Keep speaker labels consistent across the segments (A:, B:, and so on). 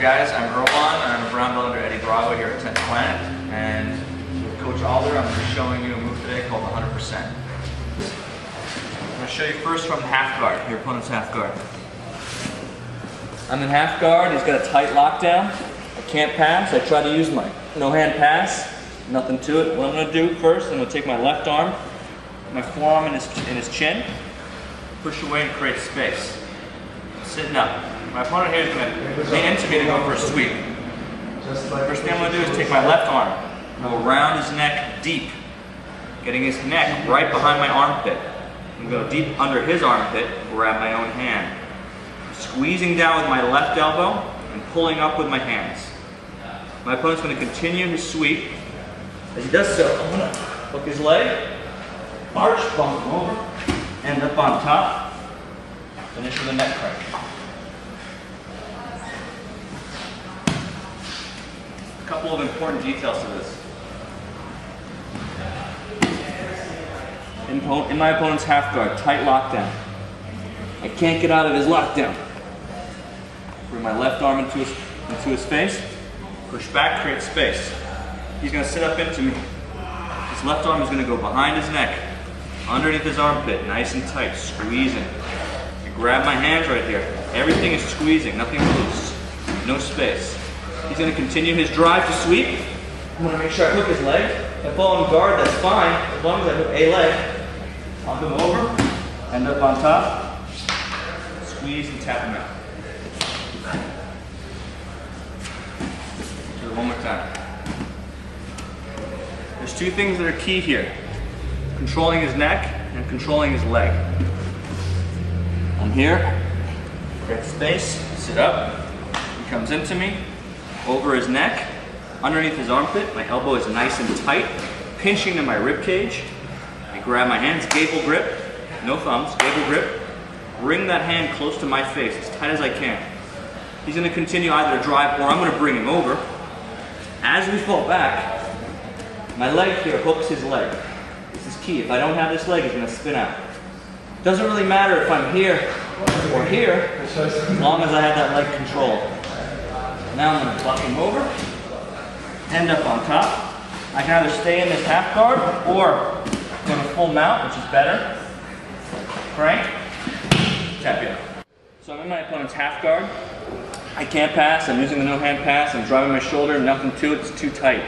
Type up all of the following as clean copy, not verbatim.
A: Guys, I'm Erwann. I'm a brown belt under Eddie Bravo here at 10th Planet, and with Coach Alder, I'm going to be showing you a move today called the 100%. I'm going to show you first from the half guard, your opponent's half guard. I'm in half guard, he's got a tight lockdown. I can't pass, I try to use my no-hand pass, nothing to it. What I'm going to do first, I'm going to take my left arm, my forearm in his chin, push away and create space. Sitting up. My opponent here is going to lean into me to go for a sweep. First thing I'm going to do is take my left arm, go around his neck deep, getting his neck right behind my armpit. I'm going to go deep under his armpit, grab my own hand. Squeezing down with my left elbow and pulling up with my hands. My opponent's going to continue his sweep. As he does so, I'm going to hook his leg, arch, bump him over, end up on top, finish with a neck crank. A couple of important details to this. In my opponent's half guard, tight lockdown. I can't get out of his lockdown. Bring my left arm into his face, push back, create space. He's going to sit up into me. His left arm is going to go behind his neck, underneath his armpit, nice and tight, squeezing. I grab my hands right here. Everything is squeezing, nothing moves, no space. He's going to continue his drive to sweep. I'm going to make sure I hook his leg. If I fall on guard, that's fine. As long as I hook a leg, I'll come over, end up on top, squeeze and tap him out. Do it one more time. There's two things that are key here. Controlling his neck and controlling his leg. I'm here, create space, sit up. He comes into me, over his neck, underneath his armpit. My elbow is nice and tight, pinching to my rib cage. I grab my hands, gable grip, no thumbs, gable grip. Bring that hand close to my face, as tight as I can. He's going to continue either to drive or I'm going to bring him over. As we fall back, my leg here hooks his leg. This is key. If I don't have this leg, he's going to spin out. Doesn't really matter if I'm here or here, as long as I have that leg controlled. Now I'm going to buck him over, end up on top. I can either stay in this half guard or go to full mount, which is better. Crank, tap you. So I'm in my opponent's half guard. I can't pass, I'm using the no-hand pass, I'm driving my shoulder, nothing to it, it's too tight.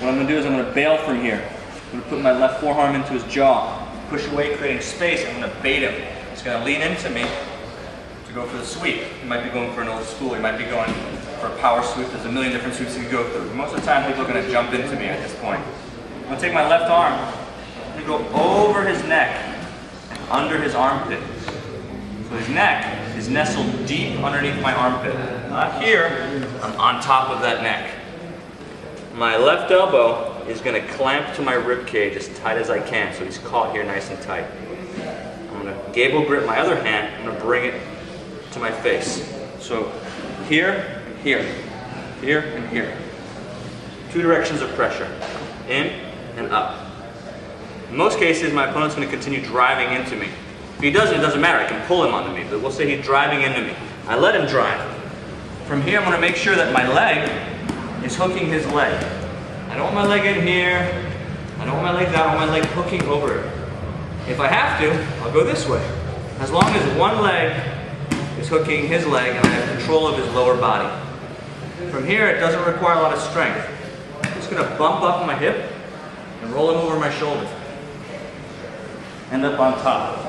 A: What I'm going to do is I'm going to bail from here. I'm going to put my left forearm into his jaw, push away, creating space. I'm going to bait him. He's going to lean into me to go for the sweep. He might be going for an old school, he might be going for a power sweep. There's a million different sweeps he could go through. Most of the time people are going to jump into me at this point. I'm going to take my left arm, I'm going to go over his neck, under his armpit. So his neck is nestled deep underneath my armpit. Not here, I'm on top of that neck. My left elbow is going to clamp to my rib cage as tight as I can, so he's caught here nice and tight. I'm going to gable grip my other hand, I'm going to bring it to my face. So here, here, here, and here. Two directions of pressure, in and up. In most cases, my opponent's going to continue driving into me. If he doesn't, it doesn't matter, I can pull him onto me, but we'll say he's driving into me. I let him drive. From here, I'm going to make sure that my leg is hooking his leg. I don't want my leg in here, I don't want my leg down, I want my leg hooking over it. If I have to, I'll go this way. As long as one leg is hooking his leg and I have control of his lower body. From here, it doesn't require a lot of strength. I'm just going to bump up my hip and roll him over my shoulder. End up on top.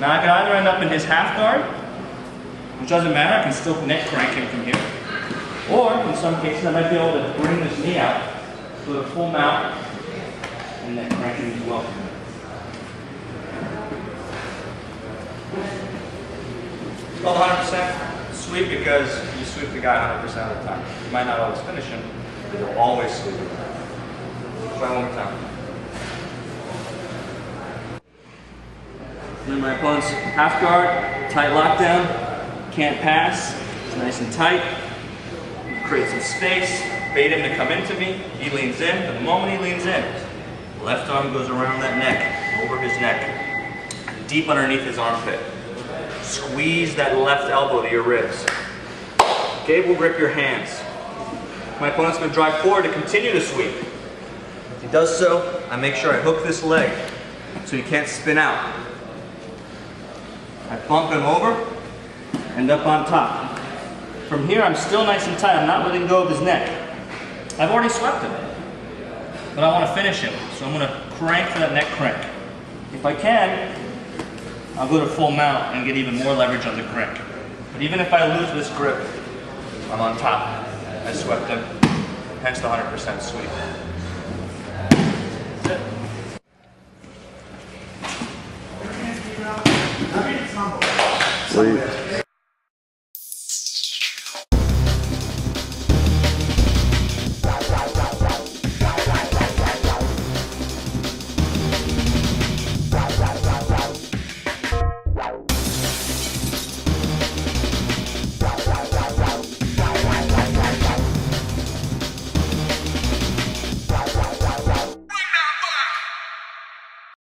A: Now I can either end up in his half guard, which doesn't matter, I can still neck crank him from here. Or, in some cases, I might be able to bring this knee out, go to full mount, and neck cranking as well. It's called 100% sweep because you sweep the guy 100% of the time. You might not always finish him, but you'll always sweep him. Try one more time. And then my opponent's half guard, tight lockdown, can't pass, it's nice and tight. Create some space, bait him to come into me, he leans in. The moment he leans in, left arm goes around that neck, over his neck, deep underneath his armpit. Squeeze that left elbow to your ribs. Cable grip your hands. My opponent's going to drive forward to continue the sweep. If he does so, I make sure I hook this leg so he can't spin out. I bump him over, end up on top. From here, I'm still nice and tight. I'm not letting go of his neck. I've already swept him, but I want to finish him, so I'm going to crank for that neck crank. If I can, I'll go to full mount and get even more leverage on the crank. But even if I lose this grip, I'm on top. I swept him, hence the 100% sweep.